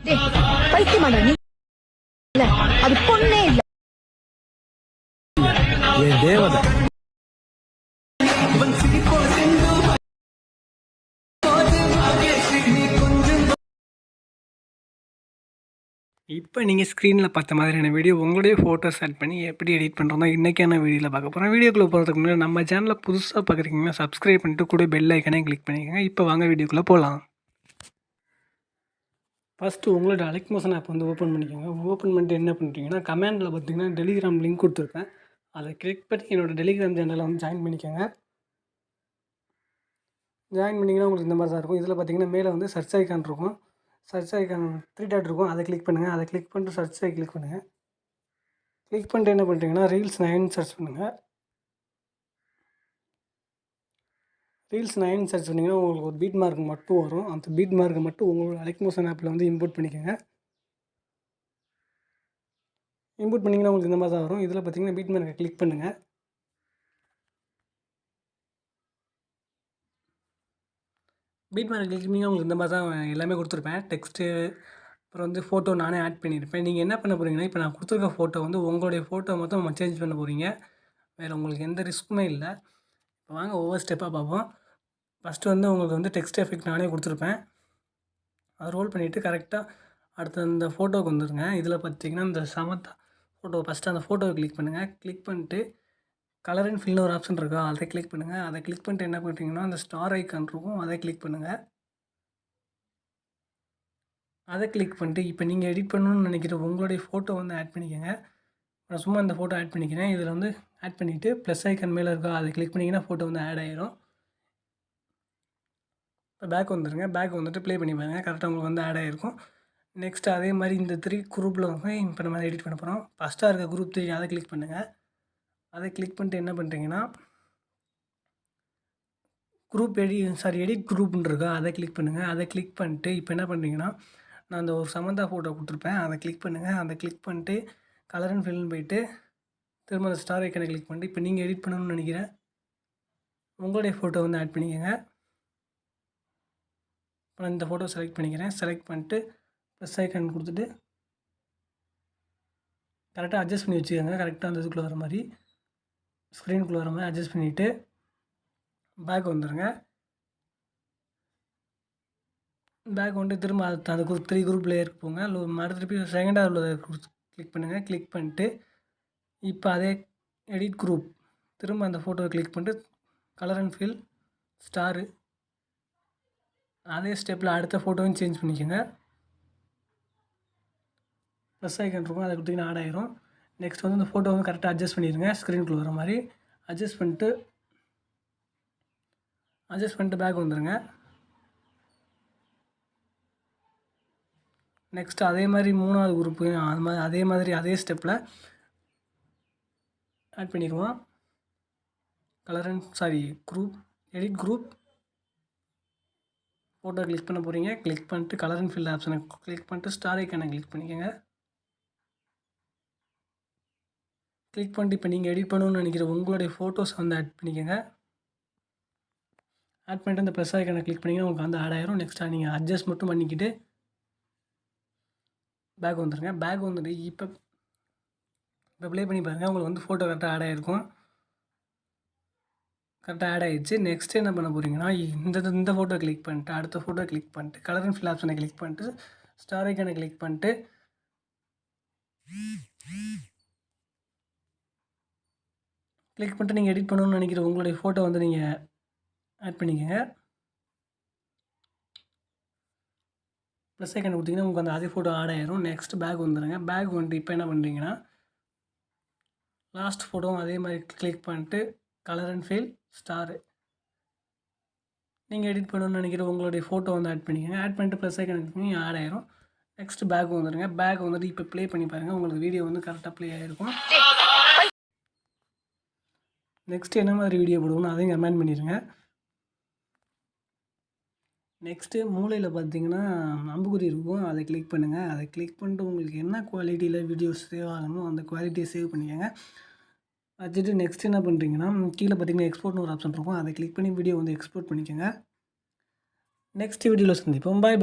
பைத்தியமாடா நீ? இல்ல அது பொண்ணே இல்ல. என் தேவதை. இப்போ நீங்கள் ஸ்க்ரீனில் பார்த்த மாதிரியான வீடியோ உங்களுடைய ஃபோட்டோஸ் ஆட் பண்ணி எப்படி எடிட் பண்ணுறோம் இன்றைக்கான வீடியோவில் பார்க்க போகிறோம். வீடியோக்குள்ளே போகிறதுக்கு முன்னாடி நம்ம சேனலில் புதுசாக பார்க்குறீங்கன்னா சப்ஸ்கிரைப் பண்ணிட்டு கூட பெல் ஐக்கனே கிளிக் பண்ணிக்கோங்க. இப்போ வாங்க வீடியோக்குள்ளே போகலாம். ஃபஸ்ட்டு உங்களோட அலெக்மோஷன் ஆப் வந்து ஓப்பன் பண்ணிக்கோங்க. ஓப்பன் பண்ணிட்டு என்ன பண்ணுறீங்கன்னா கமெண்டில் பார்த்தீங்கன்னா டெலிகிராம் லிங்க் கொடுத்துருக்கேன். அதை கிளிக் பண்ணி என்னோடய டெலிகிராம் சேனலில் வந்து ஜாயின் பண்ணிக்கோங்க. ஜாயின் பண்ணிங்கன்னா உங்களுக்கு இந்த மாதிரி தான் இருக்கும். இதில் பார்த்தீங்கன்னா மேலே வந்து சர்ச் ஐக்கான் இருக்கும். சர்ச் ஐக்கான் 3 டாட் இருக்கும். அதை கிளிக் பண்ணுங்கள். அதை கிளிக் பண்ணிட்டு சர்ச் ஐ கிளிக் பண்ணுங்கள். கிளிக் பண்ணிட்டு என்ன பண்ணுறீங்கன்னா ரீல்ஸ் 9 சர்ச் பண்ணுங்கள். ரீல்ஸ் 9 சர்ச் பண்ணிங்கன்னா உங்களுக்கு ஒரு பீட் மார்க் மட்டும் வரும். அந்த பீட் மார்க்கை மட்டும் உங்களோட அலெக்மோஷன் ஆப்பில் வந்து இம்போர்ட் பண்ணிக்கோங்க. இம்போர்ட் பண்ணிங்கன்னா உங்களுக்கு இந்த மாதிரி தான் வரும். இதில் பார்த்தீங்கன்னா பீட் மார்க்கை கிளிக் பண்ணுங்கள். பீட் மார்க் கிளிக் பண்ணிங்கன்னா உங்களுக்கு இந்த மாதிரி தான் எல்லாமே கொடுத்துருப்பேன். டெக்ஸ்ட்டு அப்புறம் வந்து ஃபோட்டோ நானே ஆட் பண்ணியிருப்பேன். நீங்கள் என்ன பண்ண போகிறீங்கன்னா இப்போ நான் கொடுத்துருக்க ஃபோட்டோ வந்து உங்களுடைய ஃபோட்டோ மொத்தம் நம்ம சேஞ்ச் பண்ண போகிறீங்க. வேறு உங்களுக்கு எந்த ரிஸ்க்குமே இல்லை. இப்போ வாங்க ஒவ்வொரு ஸ்டெப்பாக பார்ப்போம். ஃபஸ்ட்டு வந்து உங்களுக்கு வந்து டெக்ஸ்ட் எஃபெக்ட் நானே கொடுத்துருப்பேன். அதை ரோல் பண்ணிவிட்டு கரெக்டாக அடுத்த அந்த ஃபோட்டோவுக்கு வந்துடுங்க. இதில் பார்த்தீங்கன்னா இந்த சமத்தா ஃபோட்டோ ஃபஸ்ட்டு அந்த ஃபோட்டோவை கிளிக் பண்ணுங்கள். கிளிக் பண்ணிட்டு கலர் அண்ட் ஃபில்னு ஒரு ஆப்ஷன் இருக்கா, அதை கிளிக் பண்ணுங்கள். அதை கிளிக் பண்ணிட்டு என்ன பண்ணுறீங்கன்னா அந்த ஸ்டார் ஐக்கான் இருக்கும், அதை கிளிக் பண்ணுங்கள். அதை கிளிக் பண்ணிட்டு இப்போ நீங்கள் எடிட் பண்ணணும்னு நினைக்கிற உங்களுடைய ஃபோட்டோ வந்து ஆட் பண்ணிக்கோங்க. நான் சும்மா இந்த ஃபோட்டோ ஆட் பண்ணிக்கிறேன். இதில் வந்து ஆட் பண்ணிவிட்டு ப்ளஸ் ஐக்கன் மேலே இருக்கா, அதை கிளிக் பண்ணிங்கன்னா ஃபோட்டோ வந்து ஆட் ஆகிரும். இப்போ பேக் வந்துடுங்க. பேக் வந்துட்டு ப்ளே பண்ணி பாருங்கள். கரெக்டாக உங்களுக்கு வந்து ஆட் ஆகிருக்கும். நெக்ஸ்ட் அதே மாதிரி இந்த 3 குரூப்பில் வந்து இப்போ நம்ம எடிட் பண்ண போகிறோம். ஃபஸ்ட்டாக இருக்க குரூப் 3 அதை கிளிக் பண்ணுங்கள். அதை கிளிக் பண்ணிட்டு என்ன பண்ணுறீங்கன்னா எடிட் குரூப்னு இருக்கா, அதை கிளிக் பண்ணுங்கள். அதை கிளிக் பண்ணிட்டு இப்போ என்ன பண்ணுறீங்கன்னா நான் அந்த ஒரு சமந்தா ஃபோட்டோ கொடுத்துருப்பேன், அதை கிளிக் பண்ணுங்கள். அதை கிளிக் பண்ணிட்டு கலர் அண்ட் ஃபில்னு போய்ட்டு திரும்ப அந்த ஸ்டார் ஐக்கனை கிளிக் பண்ணிட்டு இப்போ நீங்கள் எடிட் பண்ணணும்னு நினைக்கிறேன் உங்களுடைய ஃபோட்டோ வந்து ஆட் பண்ணிக்கோங்க. இப்போ நான் இந்த ஃபோட்டோ செலக்ட் பண்ணிக்கிறேன். செலக்ட் பண்ணிட்டு ப்ளஸ் ஐக்கன் கொடுத்துட்டு கரெக்டாக அட்ஜஸ்ட் பண்ணி வச்சுக்கோங்க. கரெக்டாக அந்த இதுக்குள்ளே வர மாதிரி ஸ்க்ரீனுக்குள்ளே வர மாதிரி அட்ஜஸ்ட் பண்ணிவிட்டு பேக் வந்துடுங்க. பேக் வந்துட்டு திரும்ப அந்த குரூப் 3 குரூப்பில் போங்க. மறு திருப்பி செகண்டாக உள்ளதை கிளிக் பண்ணுங்கள். கிளிக் பண்ணிட்டு இப்போ அதே எடிட் குரூப் திரும்ப அந்த ஃபோட்டோவை கிளிக் பண்ணிட்டு கலர் அண்ட் ஃபில் ஸ்டாரு அதே ஸ்டெப்பில் அடுத்த ஃபோட்டோவும் சேஞ்ச் பண்ணிக்கோங்க. ப்ளஸ் ஐக்கன் இருக்கும், அதை கொடுத்தீங்கன்னா ஆட் ஆகிரும். நெக்ஸ்ட் வந்து இந்த ஃபோட்டோ வந்து கரெக்டாக அட்ஜஸ்ட் பண்ணிடுங்க. ஸ்க்ரீனுக்குள்ளே வர மாதிரி அட்ஜஸ்ட் பண்ணிட்டு பேக் வந்துடுங்க. நெக்ஸ்ட் அதே மாதிரி 3வது குரூப்பு அதே ஸ்டெப்பில் ஆட் பண்ணிடுவோம். Group edit group photo click பண்ண போகிறீங்க. கிளிக் பண்ணிட்டு கலர் அண்ட் ஃபில் ஆப்ஷனை கிளிக் பண்ணிட்டு ஸ்டார் ஐக்கானை கிளிக் பண்ணிக்கோங்க. கிளிக் பண்ணிட்டு இப்போ நீங்கள் எடிட் பண்ணணும்னு நினைக்கிற உங்களுடைய ஃபோட்டோஸ் வந்து ஆட் பண்ணிக்கோங்க. ஆட் பண்ணிட்டு அந்த ப்ளஸ் ஐக்கானை கிளிக் பண்ணிங்கன்னா உங்களுக்கு வந்து ஆட் ஆகிரும். நெக்ஸ்ட்டாக நீங்கள் அட்ஜஸ்ட் மட்டும் பண்ணிக்கிட்டு பேக் வந்துடுங்க. பேக் வந்துட்டு இப்போ ப்ளே பண்ணி பாருங்கள். உங்களுக்கு வந்து ஃபோட்டோ கரெக்டாக ஆட் ஆகிருக்கும். கரெக்டாக ஆட் ஆகிடுச்சு. நெக்ஸ்ட் என்ன பண்ண போகிறீங்கன்னா இந்த ஃபோட்டோ கிளிக் பண்ணிட்டு அடுத்த ஃபோட்டோ கிளிக் பண்ணிட்டு கலர் அண்ட் ஃபில் ஆப்ஷனை கிளிக் பண்ணிட்டு ஸ்டார் ஐக்கானை கிளிக் பண்ணிட்டு நீங்கள் எடிட் பண்ணணும்னு நினைக்கிற உங்களுடைய ஃபோட்டோ வந்து நீங்கள் ஆட் பண்ணிக்கோங்க. ப்ளஸ் ஐக்கான் கொடுத்தீங்கன்னா உங்களுக்கு அந்த அதே ஃபோட்டோ ஆட் ஆகிரும். நெக்ஸ்ட் பேக் வந்துடுங்க. பேக் வந்துட்டு இப்போ என்ன பண்ணுறீங்கன்னா லாஸ்ட் ஃபோட்டோவும் அதே மாதிரி கிளிக் பண்ணிட்டு கலர் அண்ட் ஃபில் ஸ்டாரு நீங்கள் எடிட் பண்ணணும்னு நினைக்கிற உங்களுடைய ஃபோட்டோ வந்து ஆட் பண்ணிக்கோங்க. ஆட் பண்ணிட்டு ப்ளஸ் ஐக்கான் கிளிக் பண்ணி ஆட் ஆகிரும். நெக்ஸ்ட் பேக் வந்துடுங்க. பேக் வந்துட்டு இப்போ ப்ளே பண்ணி பாருங்கள். உங்களுக்கு வீடியோ வந்து கரெக்டாக ப்ளே ஆகிருக்கும். நெக்ஸ்ட் என்ன மாதிரி வீடியோ போடுவோம்னு அதையும் கமெண்ட் பண்ணிடுங்க. நெக்ஸ்ட்டு மூலையில் பார்த்தீங்கன்னா அம்புக்குறி இருக்கும், அதை கிளிக் பண்ணுங்கள். அதை கிளிக் பண்ணிட்டு உங்களுக்கு என்ன குவாலிட்டியில் வீடியோஸ் சேவ் ஆகணுமோ அந்த குவாலிட்டியை சேவ் பண்ணிக்கோங்க. வச்சுட்டு நெக்ஸ்ட் என்ன பண்ணுறீங்கன்னா கீழே பார்த்தீங்கன்னா எக்ஸ்போர்ட்னு ஒரு ஆப்ஷன் இருக்கும், அதை கிளிக் பண்ணி வீடியோ வந்து எக்ஸ்போர்ட் பண்ணிக்கோங்க. நெக்ஸ்ட் வீடியோவில் சந்திப்போம். பாய்.